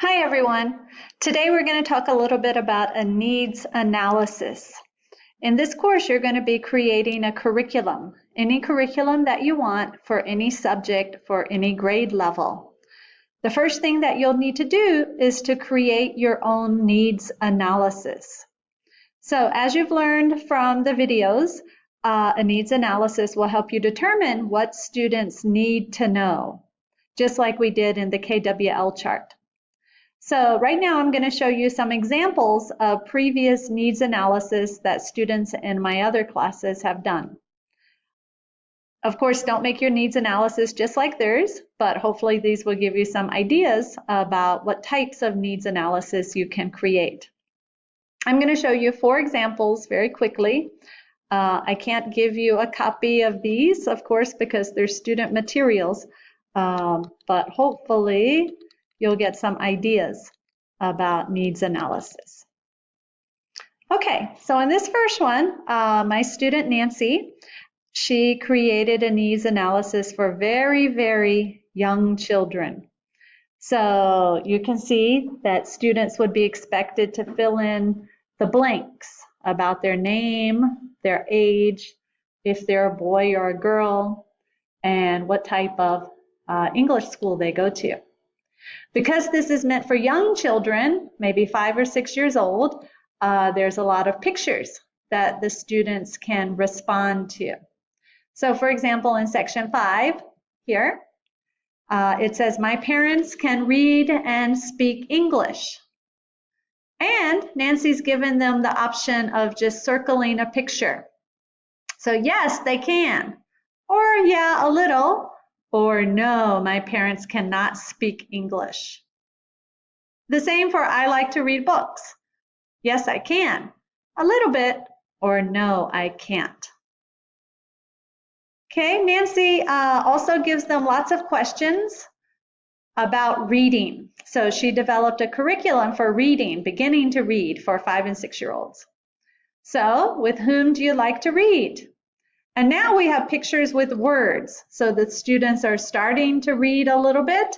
Hi everyone. Today we're going to talk a little bit about a needs analysis. In this course, you're going to be creating a curriculum, any curriculum that you want for any subject for any grade level. The first thing that you'll need to do is to create your own needs analysis. So as you've learned from the videos, a needs analysis will help you determine what students need to know, just like we did in the KWL chart. So right now I'm going to show you some examples of previous needs analysis that students in my other classes have done. Of course, don't make your needs analysis just like theirs, but hopefully these will give you some ideas about what types of needs analysis you can create. I'm going to show you 4 examples very quickly. I can't give you a copy of these, of course, because they're student materials, but hopefully you'll get some ideas about needs analysis. Okay, so in this first one, my student Nancy, she created a needs analysis for very, very young children. So you can see that students would be expected to fill in the blanks about their name, their age, if they're a boy or a girl, and what type of English school they go to. Because this is meant for young children, maybe 5 or 6 years old, there's a lot of pictures that the students can respond to. So for example, in section 5 here, it says, my parents can read and speak English. And Nancy's given them the option of just circling a picture. So yes, they can. Or yeah, a little. Or no, my parents cannot speak English. The same for I like to read books. Yes, I can. A little bit. Or no, I can't. Okay, Nancy also gives them lots of questions about reading. So she developed a curriculum for reading, beginning to read for 5 and 6-year-olds. So, with whom do you like to read? And now we have pictures with words, so the students are starting to read a little bit,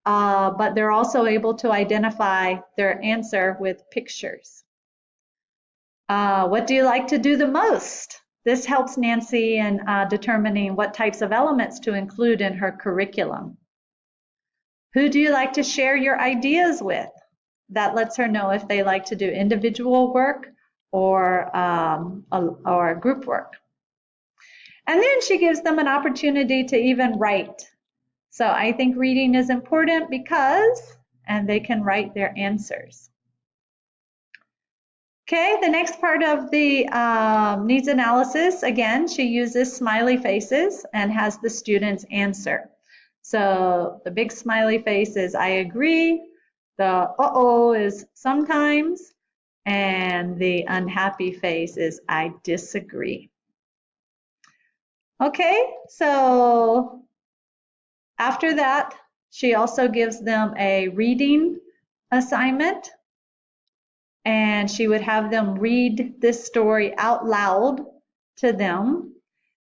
but they're also able to identify their answer with pictures. What do you like to do the most? This helps Nancy in determining what types of elements to include in her curriculum. Who do you like to share your ideas with? That lets her know if they like to do individual work or group work. And then she gives them an opportunity to even write. So I think reading is important because, and they can write their answers. Okay, the next part of the needs analysis, again, she uses smiley faces and has the students answer. So the big smiley face is I agree, the uh-oh is sometimes, and the unhappy face is I disagree. Okay, so after that, she also gives them a reading assignment, and she would have them read this story out loud to them,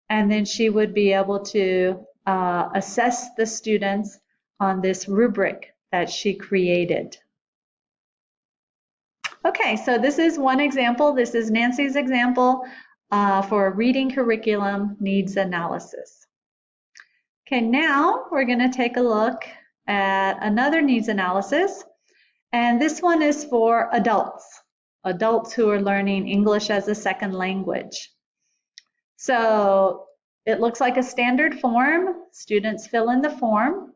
and then she would be able to assess the students on this rubric that she created. Okay, so this is one example. This is Nancy's example for a reading curriculum needs analysis. Okay, now we're going to take a look at another needs analysis, and this one is for adults who are learning English as a second language. So it looks like a standard form. Students fill in the form.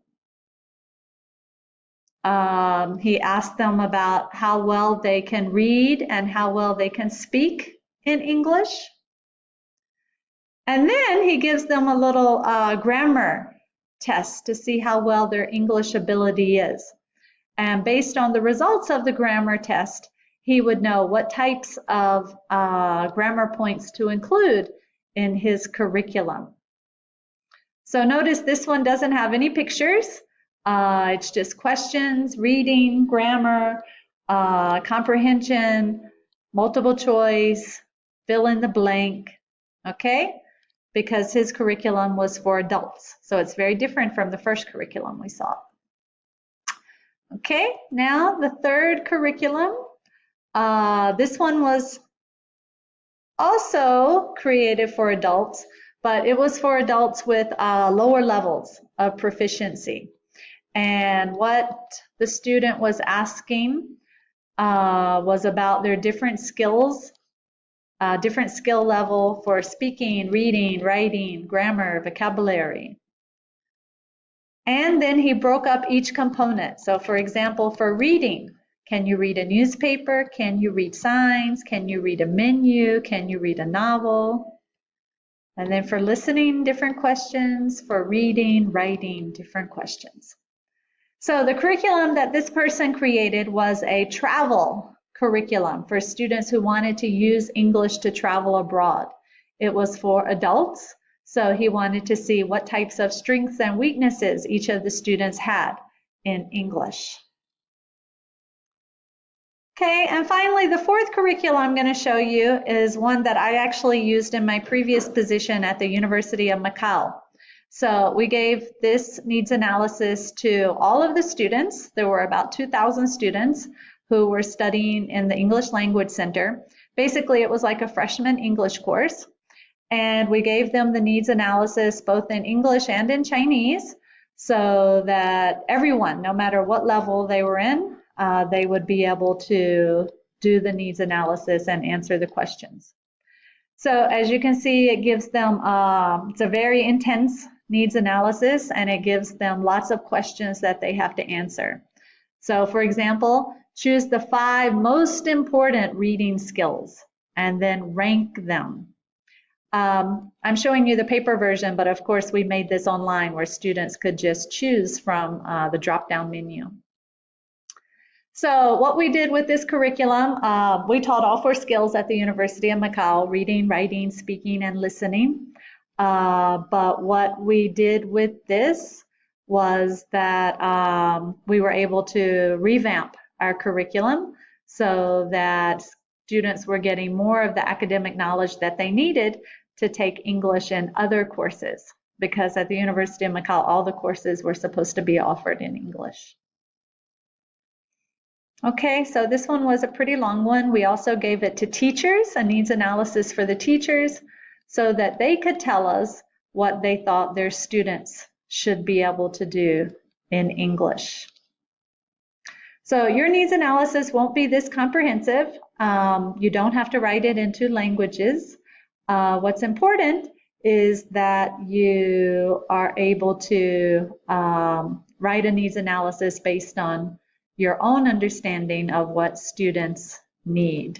He asked them about how well they can read and how well they can speak in English. And then he gives them a little grammar test to see how well their English ability is. And based on the results of the grammar test, he would know what types of grammar points to include in his curriculum. So notice this one doesn't have any pictures. It's just questions, reading, grammar, comprehension, multiple choice, fill in the blank, okay? Because his curriculum was for adults. So it's very different from the first curriculum we saw. Okay, now the third curriculum. This one was also created for adults, but it was for adults with lower levels of proficiency. And what the student was asking was about their different skills, different skill level for speaking, reading, writing, grammar, vocabulary. And then he broke up each component. So for example, for reading, can you read a newspaper? Can you read signs? Can you read a menu? Can you read a novel? And then for listening, different questions. For reading, writing, different questions. So the curriculum that this person created was a travel curriculum for students who wanted to use English to travel abroad. It was for adults, so he wanted to see what types of strengths and weaknesses each of the students had in English. Okay, and finally, the fourth curriculum I'm going to show you is one that I actually used in my previous position at the University of Macau. So we gave this needs analysis to all of the students. There were about 2,000 students who were studying in the English Language Center. Basically, it was like a freshman English course. And we gave them the needs analysis both in English and in Chinese so that everyone, no matter what level they were in, they would be able to do the needs analysis and answer the questions. So as you can see, it gives them, it's a very intense needs analysis, and it gives them lots of questions that they have to answer. So for example, choose the 5 most important reading skills and then rank them. I'm showing you the paper version, but of course we made this online where students could just choose from the drop-down menu. So what we did with this curriculum, we taught all 4 skills at the University of Macau: reading, writing, speaking, and listening. But what we did with this was that we were able to revamp our curriculum so that students were getting more of the academic knowledge that they needed to take English and other courses, because at the University of Macau, all the courses were supposed to be offered in English. Okay, so this one was a pretty long one. We also gave it to teachers, a needs analysis for the teachers, so that they could tell us what they thought their students should be able to do in English. So your needs analysis won't be this comprehensive. You don't have to write it into languages. What's important is that you are able to write a needs analysis based on your own understanding of what students need.